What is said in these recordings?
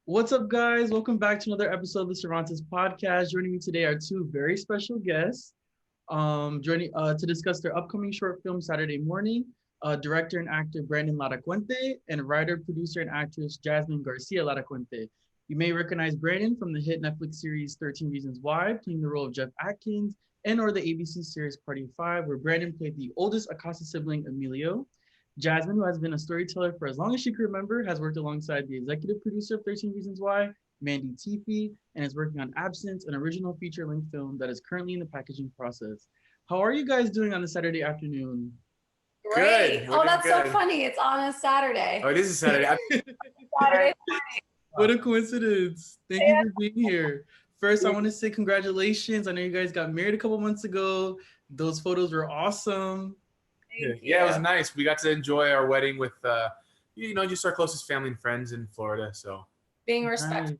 What's up, guys? Welcome back to another episode of the Cervantes podcast. Joining me today are two very special guests. Joining to discuss their upcoming short film Saturday Morning. Director and actor Brandon Larracuente and writer, producer, and actress Jazmin Garcia-Larracuente. You may recognize Brandon from the hit Netflix series 13 Reasons Why, playing the role of Jeff Atkins, and or the ABC series Party of Five, where Brandon played the oldest Acosta sibling, Emilio. Jazmin, who has been a storyteller for as long as she can remember, has worked alongside the executive producer of 13 Reasons Why, Mandy Teefee, and is working on Absence, an original feature-length film that is currently in the packaging process. How are you guys doing on a Saturday afternoon? Great. Good. Oh, that's good. so funny. It's on a Saturday. Oh, it is a Saturday. Saturday. What a coincidence. Thank you for being here. First, I want to say congratulations. I know you guys got married a couple months ago. Those photos were awesome. Yeah, it was nice. We got to enjoy our wedding with, just our closest family and friends in Florida. So Being respectful of the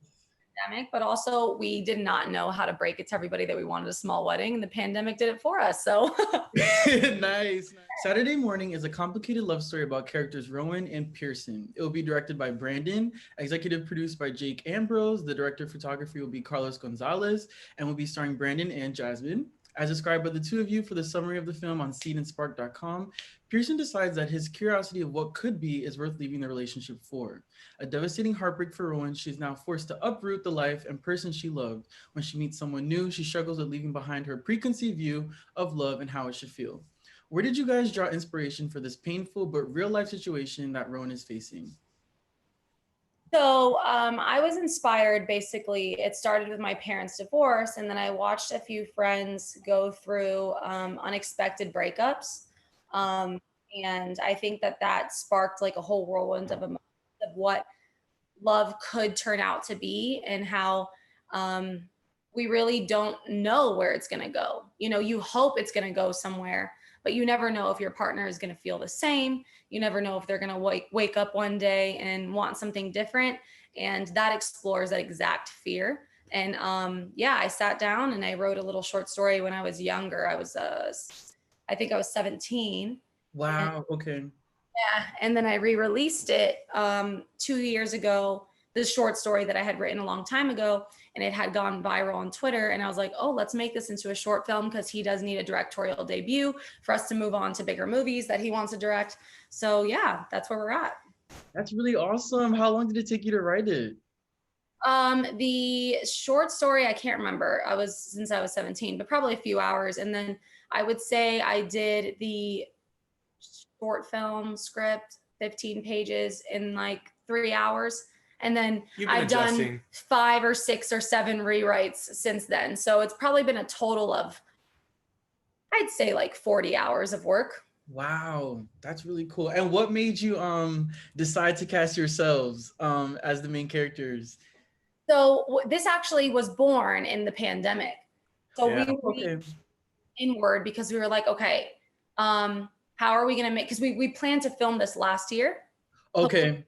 pandemic, but also we did not know how to break it to everybody that we wanted a small wedding, and the pandemic did it for us. So Nice. Saturday Morning is a complicated love story about characters Rowan and Pearson. It will be directed by Brandon, executive produced by Jake Ambrose. The director of photography will be Carlos Gonzalez, and will be starring Brandon and Jazmin. As described by the two of you for the summary of the film on seedandspark.com, Pearson decides that his curiosity of what could be is worth leaving the relationship for. A devastating heartbreak for Rowan, she's now forced to uproot the life and person she loved. When she meets someone new, she struggles with leaving behind her preconceived view of love and how it should feel. Where did you guys draw inspiration for this painful but real life situation that Rowan is facing? So I was inspired, basically. It started with my parents' divorce, and then I watched a few friends go through unexpected breakups. And I think that sparked like a whole whirlwind of emotions of what love could turn out to be, and how we really don't know where it's going to go. You know, you hope it's going to go somewhere, but you never know if your partner is going to feel the same. You never know if they're going to wake up one day and want something different. And that explores that exact fear. And I sat down and I wrote a little short story when I was younger. I think I was 17. Wow, okay. Yeah. And then I re-released it 2 years ago, this short story that I had written a long time ago, and it had gone viral on Twitter. And I was like, oh, let's make this into a short film, because he does need a directorial debut for us to move on to bigger movies that he wants to direct. So yeah, that's where we're at. That's really awesome. How long did it take you to write it? The short story, I can't remember. Since I was 17, but probably a few hours. And then I would say I did the short film script, 15 pages, in like 3 hours. And then I've done 5 or 6 or 7 rewrites since then. So it's probably been a total of, I'd say, like 40 hours of work. Wow, that's really cool. And what made you decide to cast yourselves as the main characters? So this actually was born in the pandemic. So we were inward, because we were like, okay, how are we going to make, because we planned to film this last year. Okay.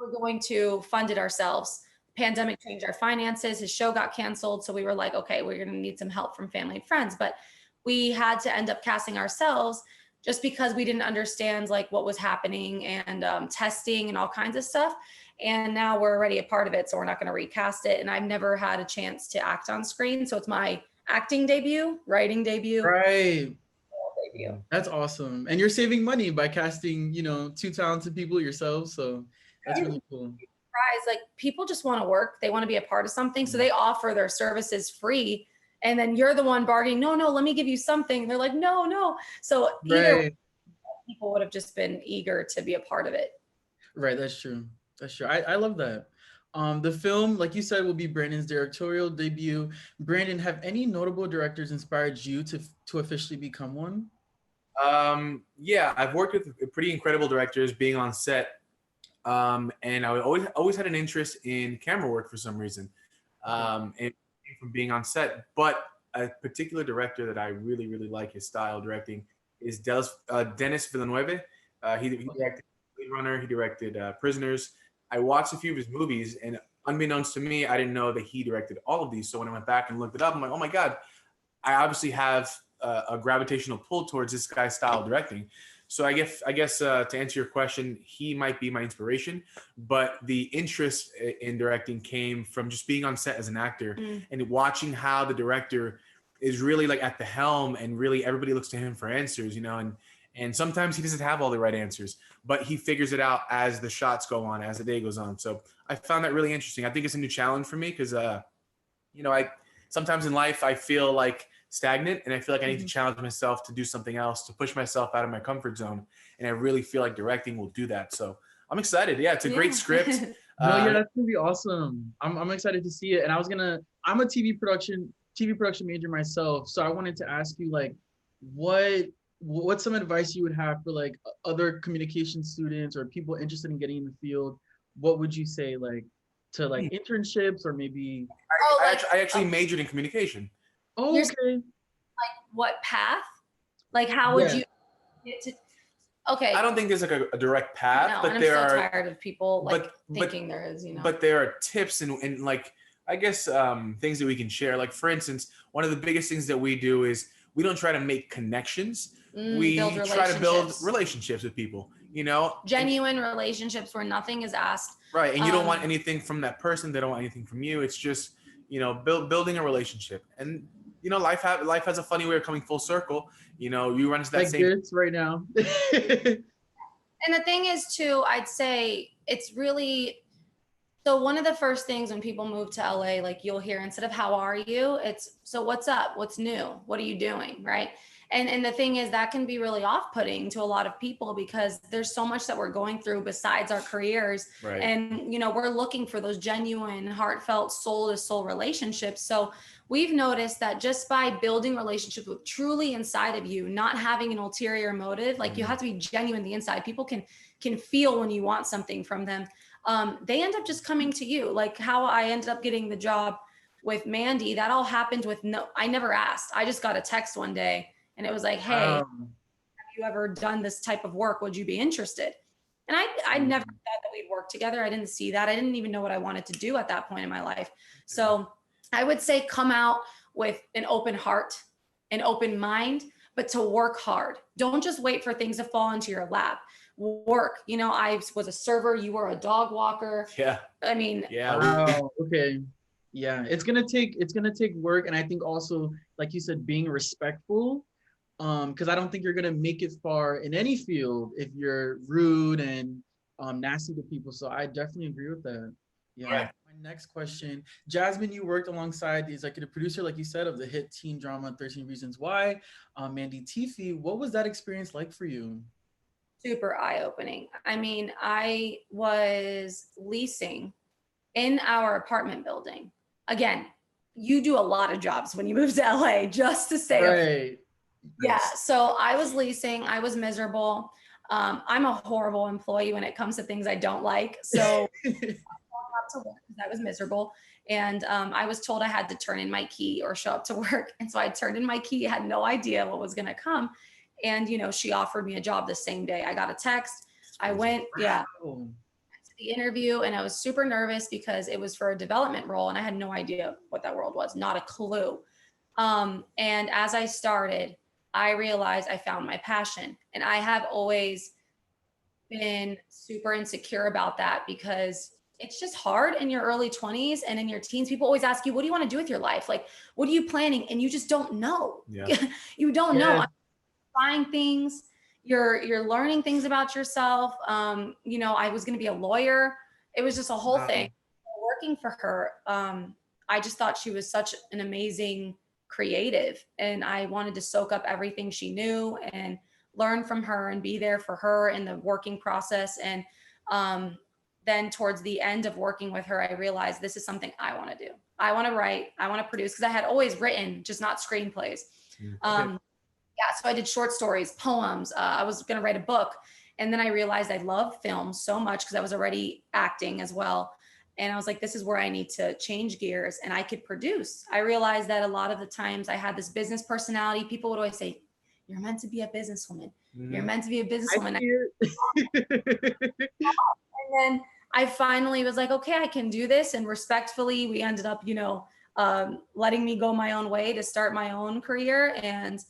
We're going to fund it ourselves. Pandemic changed our finances. His show got canceled. So we were like, okay, we're going to need some help from family and friends. But we had to end up casting ourselves, just because we didn't understand like what was happening, and testing and all kinds of stuff. And now we're already a part of it, so we're not going to recast it. And I've never had a chance to act on screen. So it's my acting debut, writing debut. Right. Debut. That's awesome. And you're saving money by casting, two talented people yourselves. So that's really cool. Like, people just want to work. They want to be a part of something. So they offer their services free. And then you're the one bargaining, no, let me give you something. And they're like, no. So either people would have just been eager to be a part of it. Right. That's true. I love that. The film, like you said, will be Brandon's directorial debut. Brandon, have any notable directors inspired you to officially become one? Yeah, I've worked with pretty incredible directors being on set. And I always had an interest in camera work for some reason. And from being on set, but a particular director that I really, really like his style directing is Denis Villeneuve. He directed Blade Runner. He directed Prisoners. I watched a few of his movies, and unbeknownst to me, I didn't know that he directed all of these. So when I went back and looked it up, I'm like, oh my God, I obviously have a gravitational pull towards this guy's style of directing. So I guess to answer your question, he might be my inspiration, but the interest in directing came from just being on set as an actor and watching how the director is really like at the helm, and really everybody looks to him for answers, and sometimes he doesn't have all the right answers, but he figures it out as the shots go on, as the day goes on. So I found that really interesting. I think it's a new challenge for me because I sometimes in life I feel like stagnant, and I feel like I need to challenge myself to do something else, to push myself out of my comfort zone. And I really feel like directing will do that. So I'm excited. Yeah, it's a great script. No, yeah, that's gonna be awesome. I'm excited to see it. And I'm a TV production major myself, so I wanted to ask you, like, what's some advice you would have for like other communication students or people interested in getting in the field? What would you say, like, to like internships, or maybe I actually majored in communication. Oh, okay. Like, what path? Like, how would you get to? Okay. I don't think there's like a direct path, No, but and there I'm so are tired of people like thinking there is, But there are tips and like, I guess things that we can share. Like, for instance, one of the biggest things that we do is we don't try to make connections. We try to build relationships with people, genuine relationships where nothing is asked. Right. And you don't want anything from that person. They don't want anything from you. It's just, building a relationship. And, life has a funny way of coming full circle. You run into that like same this right now. And the thing is too, I'd say it's really, so one of the first things when people move to LA, like you'll hear, instead of how are you, it's, so what's up? What's new? What are you doing? Right. And the thing is, that can be really off-putting to a lot of people because there's so much that we're going through besides our careers. Right. And, we're looking for those genuine, heartfelt, soul-to-soul relationships. So we've noticed that just by building relationships with truly inside of you, not having an ulterior motive, like you have to be genuine on the inside. People can feel when you want something from them. They end up just coming to you. Like how I ended up getting the job with Mandy, that all happened with I never asked. I just got a text one day. And it was like, hey, have you ever done this type of work? Would you be interested? And I never thought that we'd work together. I didn't see that. I didn't even know what I wanted to do at that point in my life. So I would say come out with an open heart, an open mind, but to work hard. Don't just wait for things to fall into your lap. Work. I was a server. You were a dog walker. Yeah. I mean. Yeah. Wow. Okay. Yeah. It's gonna take work. And I think also, like you said, being respectful. Because I don't think you're gonna make it far in any field if you're rude and nasty to people. So I definitely agree with that. Yeah. Right. My next question, Jazmin, you worked alongside the executive producer, like you said, of the hit teen drama 13 Reasons Why, Mandy Teefee. What was that experience like for you? Super eye-opening. I mean, I was leasing in our apartment building. Again, you do a lot of jobs when you move to LA just to stay. Right. Yeah. So I was leasing. I was miserable. I'm a horrible employee when it comes to things I don't like. So I was miserable. And I was told I had to turn in my key or show up to work. And so I turned in my key, had no idea what was going to come. And, she offered me a job the same day. I got a text. I went, to the interview, and I was super nervous because it was for a development role. And I had no idea what that world was, not a clue. And as I started, I realized I found my passion. And I have always been super insecure about that because it's just hard in your early 20s and in your teens. People always ask you, what do you want to do with your life? Like, what are you planning? And you just don't know. Yeah. You don't know. I'm trying things. You're learning things about yourself. I was going to be a lawyer. It was just a whole thing. Working for her, I just thought she was such an amazing creative, and I wanted to soak up everything she knew and learn from her and be there for her in the working process. And then towards the end of working with her, I realized this is something I want to do. I want to write, I want to produce, because I had always written, just not screenplays. So I did short stories, poems. I was going to write a book. And then I realized I love film so much because I was already acting as well. And I was like, this is where I need to change gears, and I could produce. I realized that a lot of the times I had this business personality. People would always say, you're meant to be a businesswoman. You're meant to be a businesswoman. And then I finally was like, okay, I can do this. And respectfully, we ended up, letting me go my own way to start my own career. And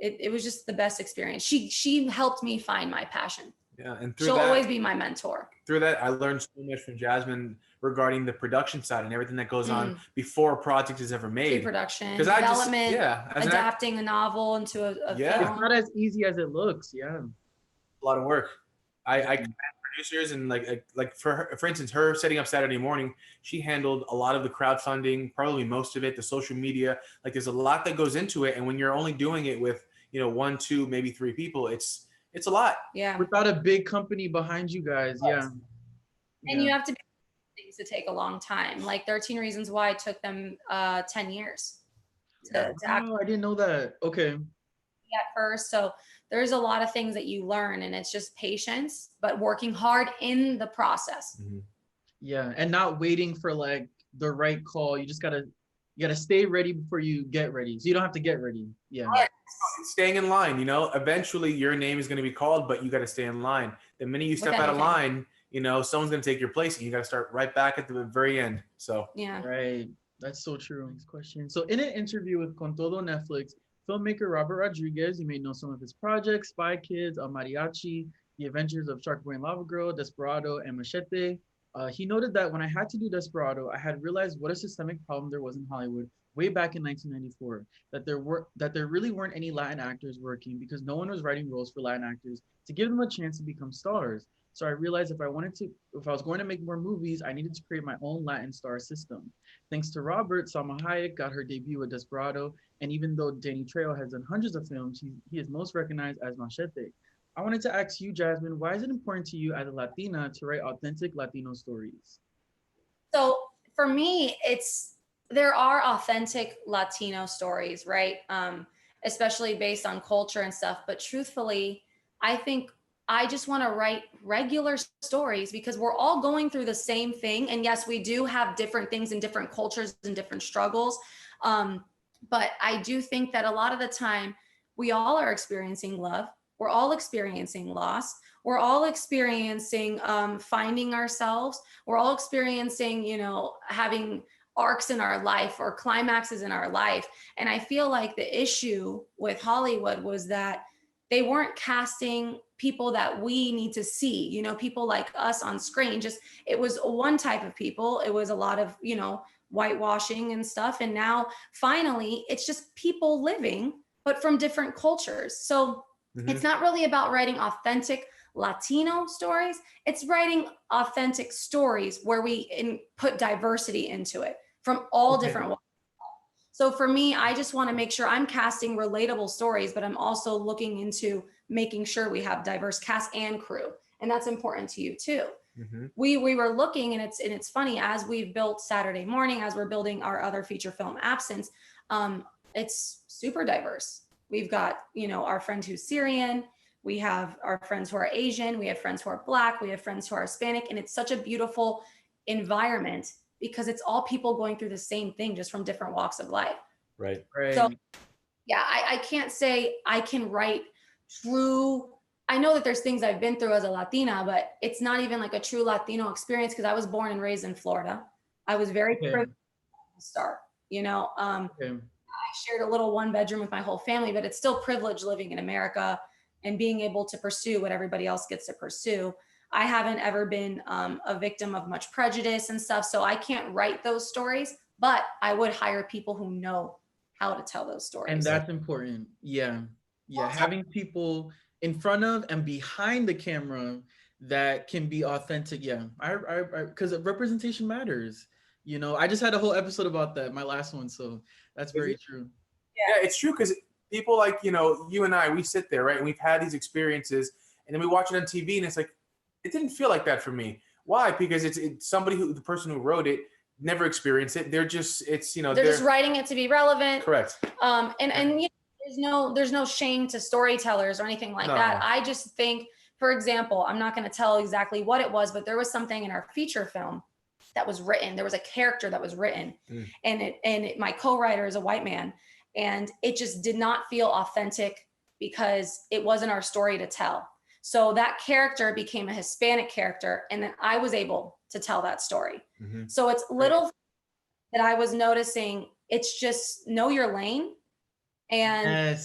it was just the best experience. She helped me find my passion. Yeah, and through She'll that, always be my mentor. through that, I learned so much from Jazmin regarding the production side and everything that goes on before a project is ever made. Pre-production, Because development, as adapting a novel into a Yeah. film. It's not as easy as it looks. Yeah. a lot of work. I commend producers, and like for her, for instance, her setting up Saturday Morning, she handled a lot of the crowdfunding, probably most of it, the social media. Like there's a lot that goes into it, and when you're only doing it with 1, 2, maybe 3 people, it's a lot. Yeah. Without a big company behind you guys. Yeah. And you have to be things to take a long time. Like 13 Reasons Why took them 10 years to act Oh, I didn't know that. Okay. at first. So there's a lot of things that you learn, and it's just patience, but working hard in the process. Yeah, and not waiting for like the right call. You gotta stay ready before you get ready. So you don't have to get ready. Yeah. Staying in line, eventually your name is going to be called, but you got to stay in line. The minute you step out of line, someone's going to take your place, and you got to start right back at the very end. So yeah, right. That's so true. Next question. So in an interview with Con Todo Netflix, filmmaker Robert Rodriguez, you may know some of his projects: Spy Kids, El Mariachi, The Adventures of Shark Boy and Lava Girl, Desperado, and Machete. He noted that when I had to do Desperado, I had realized what a systemic problem there was in Hollywood way back in 1994, that there really weren't any Latin actors working because no one was writing roles for Latin actors to give them a chance to become stars. So I realized if I was going to make more movies, I needed to create my own Latin star system. Thanks to Robert, Salma Hayek got her debut with Desperado, and even though Danny Trejo has done hundreds of films, he is most recognized as Machete. I wanted to ask you, Jazmin, why is it important to you as a Latina to write authentic Latino stories? So for me, there are authentic Latino stories, right? Especially based on culture and stuff. But truthfully, I think I just want to write regular stories because we're all going through the same thing. And yes, we do have different things in different cultures and different struggles. But I do think that a lot of the time we all are experiencing love. We're all experiencing loss. We're all experiencing finding ourselves. We're all experiencing, having arcs in our life or climaxes in our life. And I feel like the issue with Hollywood was that they weren't casting people that we need to see, people like us on screen. It was one type of people. It was a lot of, whitewashing and stuff. And now finally, it's just people living, but from different cultures. So it's not really about writing authentic Latino stories. It's writing authentic stories where we put diversity into it from all different walks. So for me, I just want to make sure I'm casting relatable stories, but I'm also looking into making sure we have diverse cast and crew. And that's important to you too. We were looking, and it's funny, as we've built Saturday Morning, as we're building our other feature film Absence, it's super diverse. We've got, our friend who's Syrian. We have our friends who are Asian. We have friends who are Black. We have friends who are Hispanic. And it's such a beautiful environment because it's all people going through the same thing, just from different walks of life. Right. So yeah, I can't say I can write true. I know that there's things I've been through as a Latina, but it's not even like a true Latino experience because I was born and raised in Florida. I was very privileged to start, I shared a little 1-bedroom with my whole family, but it's still privilege living in America and being able to pursue what everybody else gets to pursue. I haven't ever been a victim of much prejudice and stuff, so I can't write those stories, but I would hire people who know how to tell those stories. And that's important. Yeah. Having people in front of and behind the camera that can be authentic. Yeah, because representation matters. I just had a whole episode about that, my last one. So that's very true. Yeah, it's true because people like, you and I, we sit there, right? And we've had these experiences and then we watch it on TV and it's like, it didn't feel like that for me. Why? Because it's somebody the person who wrote it never experienced it. They're just writing it to be relevant. Correct. And there's no shame to storytellers or anything like that. I just think, for example, I'm not going to tell exactly what it was, but there was something in our feature film that was written. There was a character that was written, and my co-writer is a white man, and it just did not feel authentic because it wasn't our story to tell. So that character became a Hispanic character, and then I was able to tell that story. So it's little that I was noticing. It's just know your lane and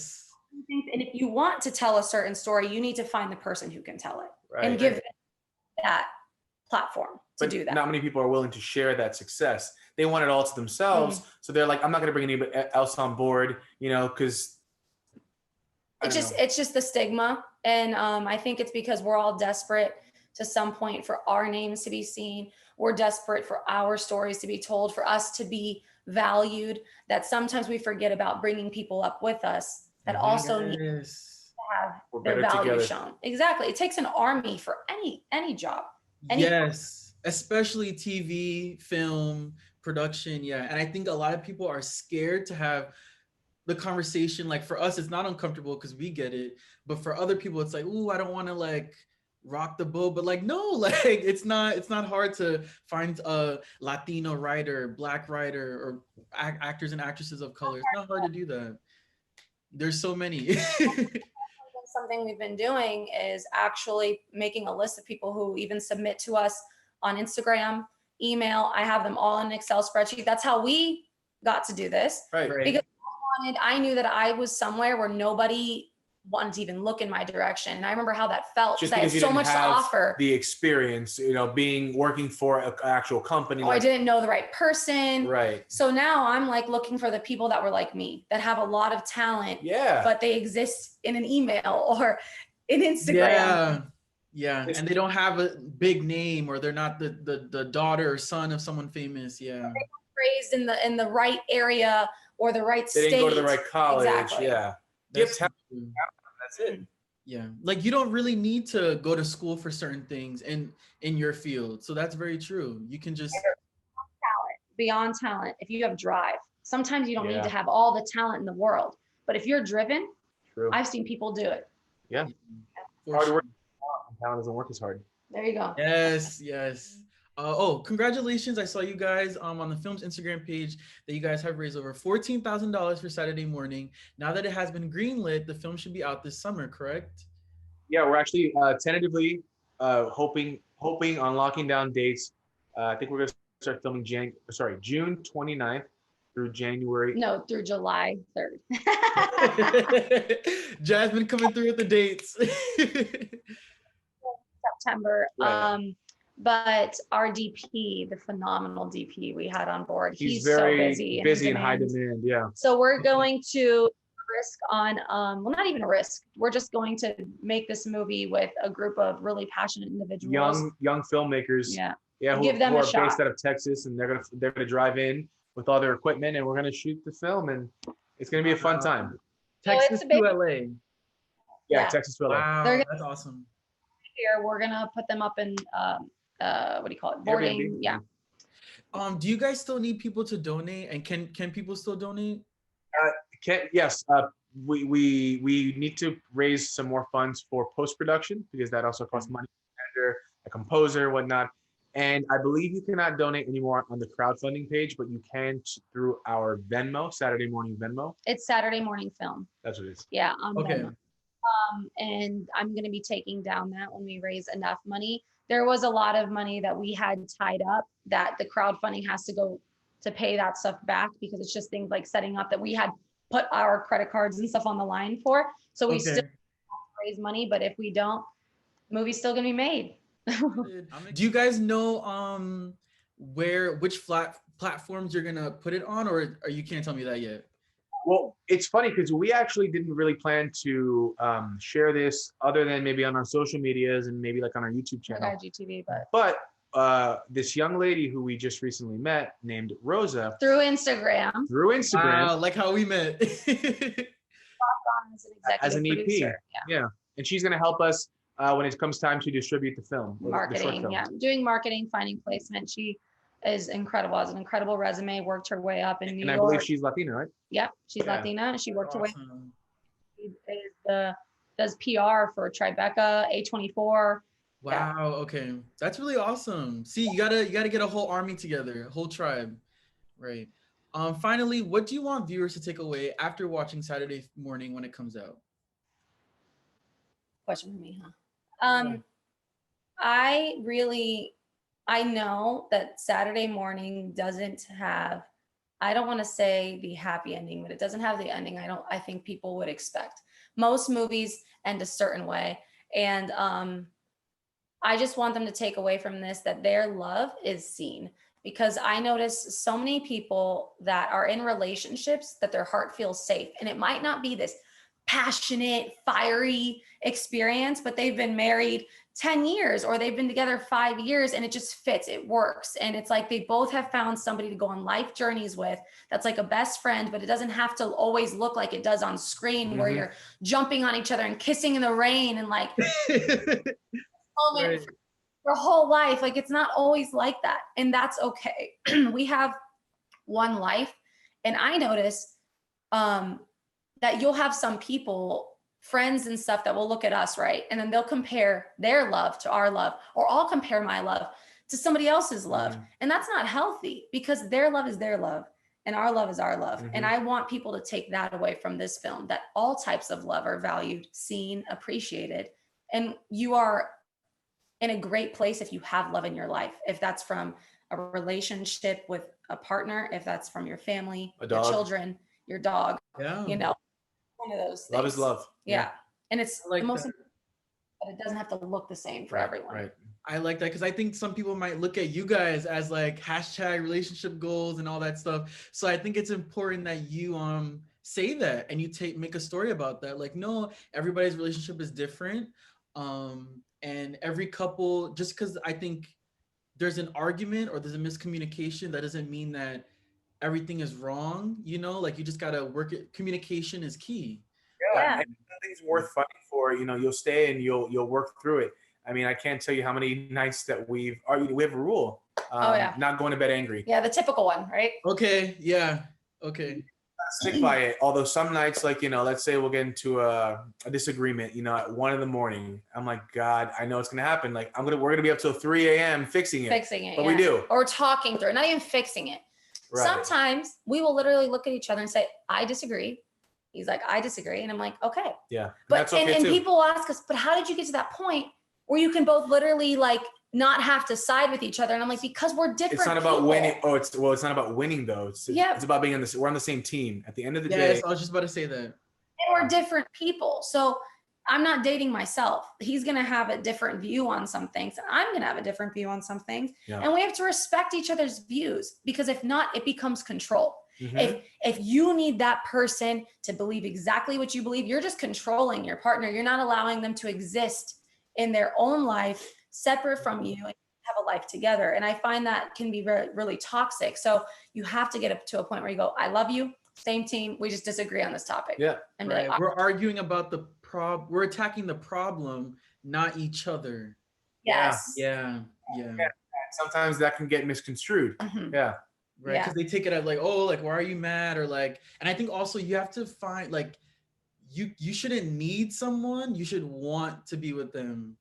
And if you want to tell a certain story, you need to find the person who can tell it and give them that platform to do that. Not many people are willing to share that success. They want it all to themselves. So they're like, I'm not going to bring anybody else on board, because it's just the stigma. And I think it's because we're all desperate to some point for our names to be seen. We're desperate for our stories to be told, for us to be valued, that sometimes we forget about bringing people up with us that also need to have their value shown. Exactly. It takes an army for any job. Yes, especially TV, film, production. Yeah. And I think a lot of people are scared to have the conversation. Like for us, it's not uncomfortable because we get it. But for other people, it's like, ooh, I don't want to like rock the boat. But like, no, like it's not hard to find a Latino writer, Black writer, or actors and actresses of color. It's not hard to do that. There's so many. Something we've been doing is actually making a list of people who even submit to us on Instagram, email. I have them all in an Excel spreadsheet. That's how we got to do this. Right. Because I knew that I was somewhere where nobody wanted to even look in my direction. And I remember how that felt. Just because I had so much to offer. The experience, working for an actual company. I didn't know the right person. Right. So now I'm like looking for the people that were like me, that have a lot of talent. Yeah. But they exist in an email or in Instagram. Yeah. And they don't have a big name, or they're not the daughter or son of someone famous. Yeah. They weren't raised in the right area or the right state. They didn't go to the right college. Exactly. Yeah. That's it. Yeah. Like you don't really need to go to school for certain things in your field. So that's very true. You can just beyond talent. If you have drive, sometimes you don't need to have all the talent in the world, but if you're driven, I've seen people do it. Yeah. Hard work. Talent doesn't work as hard. There you go. Yes. Congratulations. I saw you guys on the film's Instagram page that you guys have raised over $14,000 for Saturday morning. Now that it has been greenlit, the film should be out this summer, correct? Yeah, we're actually tentatively hoping on locking down dates. I think we're going to start filming June 29th through through July 3rd. Jazmin coming through with the dates. September. Right. But our DP, the phenomenal DP we had on board, he's very so busy and high demand. Yeah. So we're going to risk on, well, not even a risk. We're just going to make this movie with a group of really passionate individuals, young filmmakers. Yeah. Who are based out of Texas, and they're gonna drive in with all their equipment, and we're gonna shoot the film, and it's gonna be a fun time. Texas to LA. Yeah, Texas to LA. Wow, that's awesome. Here, we're gonna put them up in what do you call it? Boarding. Airbnb. Yeah. Do you guys still need people to donate, and can people still donate? Yes. We need to raise some more funds for post-production, because that also costs money. A composer, whatnot. And I believe you cannot donate anymore on the crowdfunding page, but you can through our Venmo, Saturday Morning Venmo. It's Saturday Morning Film. That's what it is. Yeah. Okay. Venmo. And I'm going to be taking down that when we raise enough money. There was a lot of money that we had tied up that the crowdfunding has to go to pay that stuff back, because it's just things like setting up that we had put our credit cards and stuff on the line for. So we still have to raise money, but if we don't, the movie's still going to be made. Do you guys know which platforms you're going to put it on, or you can't tell me that yet? Well, it's funny because we actually didn't really plan to share this other than maybe on our social medias and maybe like on our YouTube channel. IGTV, but this young lady who we just recently met named Rosa. Through Instagram. Wow, like how we met. As an EP. Yeah. And she's going to help us when it comes time to distribute the film. Marketing, doing marketing, finding placement. She is incredible, has an incredible resume, worked her way up in New York. And I believe she's Latina, right? Yep, she's Latina. She worked her way up. She does PR for Tribeca, A24. Wow, okay. That's really awesome. See, you gotta get a whole army together, a whole tribe. Right. Finally, what do you want viewers to take away after watching Saturday Morning when it comes out? Question for me, huh? I know that Saturday Morning doesn't have, I don't want to say the happy ending, but it doesn't have the ending I think people would expect. most movies end a certain way. And I just want them to take away from this that their love is seen, because I notice so many people that are in relationships that their heart feels safe. And it might not be this passionate, fiery experience, but they've been married 10 years or they've been together 5 years and it just fits, it works. And it's like they both have found somebody to go on life journeys with that's like a best friend, but it doesn't have to always look like it does on screen where you're jumping on each other and kissing in the rain and like moment for your whole life. Like it's not always like that. And that's okay. We have one life. And I notice that you'll have some people, friends and stuff, that will look at us, right? And then they'll compare their love to our love, or I'll compare my love to somebody else's love. And that's not healthy, because their love is their love and our love is our love. And I want people to take that away from this film, that all types of love are valued, seen, appreciated. And you are in a great place if you have love in your life, if that's from a relationship with a partner, if that's from your family, your children, your dog, you know, one of those things. Love is love. Yeah. And it's like the most important, but it doesn't have to look the same for everyone. Right. I like that, because I think some people might look at you guys as like hashtag relationship goals and all that stuff. So I think it's important that you say that and you make a story about that. Like, no, everybody's relationship is different. And every couple, just because I think there's an argument or there's a miscommunication, that doesn't mean that everything is wrong, you know, like you just gotta work it. Communication is key. Yeah. And nothing's worth fighting for, you know, you'll stay and you'll work through it. I mean, I can't tell you how many nights that we have a rule, not going to bed angry. Yeah, the typical one, right? Okay, yeah, okay. Stick by it. Although some nights, like, you know, let's say we'll get into a disagreement, you know, at 1 a.m. I'm like, God, I know it's gonna happen. Like we're gonna be up till 3 a.m. fixing it. But we do. Or talking through it, not even fixing it. Right. Sometimes we will literally look at each other and say, I disagree. He's like, I disagree. And I'm like, okay. Yeah. But that's okay, and people ask us, but how did you get to that point where you can both literally like not have to side with each other? And I'm like, because we're different. It's not about winning. Oh, it's not about winning though. It's about being we're on the same team at the end of the day. Yes, I was just about to say that. And we're different people. So I'm not dating myself. He's going to have a different view on some things. And I'm going to have a different view on some things. Yeah. And we have to respect each other's views, because if not, it becomes control. If you need that person to believe exactly what you believe, you're just controlling your partner. You're not allowing them to exist in their own life separate from you and have a life together. And I find that can be really toxic. So you have to get up to a point where you go, I love you, same team, we just disagree on this topic. Yeah. And right. Like, we're arguing about we're attacking the problem, not each other. Yes. Yeah. Sometimes that can get misconstrued. Yeah. Right. Because they take it as like, oh, like, why are you mad? Or like, and I think also you have to find like, you shouldn't need someone, you should want to be with them.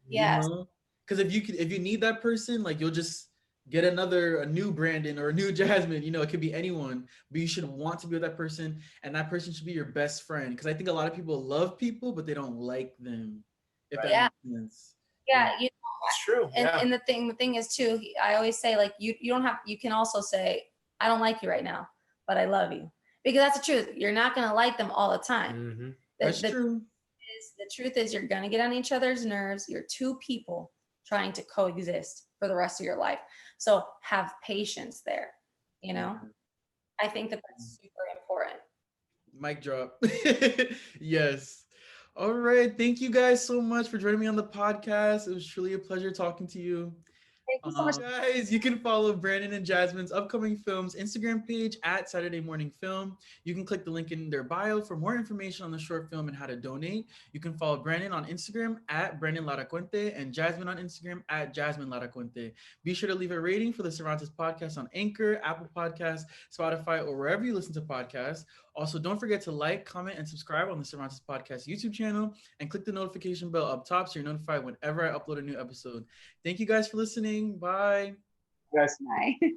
Yes. You know? Because if you need that person, like you'll just get a new Brandon or a new Jazmin, you know, it could be anyone, but you should want to be with that person, and that person should be your best friend. Because I think a lot of people love people, but they don't like them. If that makes sense. Yeah, it's true. And the thing is too, I always say like you can also say, I don't like you right now, but I love you. Because that's the truth. You're not gonna like them all the time. That's true. The truth is you're gonna get on each other's nerves. You're two people trying to coexist for the rest of your life. So have patience there, you know? I think that's super important. Mic drop. Yes. All right. Thank you guys so much for joining me on the podcast. It was truly a pleasure talking to you. Thank you so much. Guys, you can follow Brandon and Jazmin's upcoming films Instagram page at Saturday Morning Film. You can click the link in their bio for more information on the short film and how to donate. You can follow Brandon on Instagram at Brandon Larracuente and Jazmin on Instagram at Jazmin Larracuente. Be sure to leave a rating for the Cervantes podcast on Anchor, Apple Podcasts, Spotify, or wherever you listen to podcasts. Also, don't forget to like, comment, and subscribe on the Cervantes Podcast YouTube channel, and click the notification bell up top so you're notified whenever I upload a new episode. Thank you guys for listening. Bye. Yes. Bye.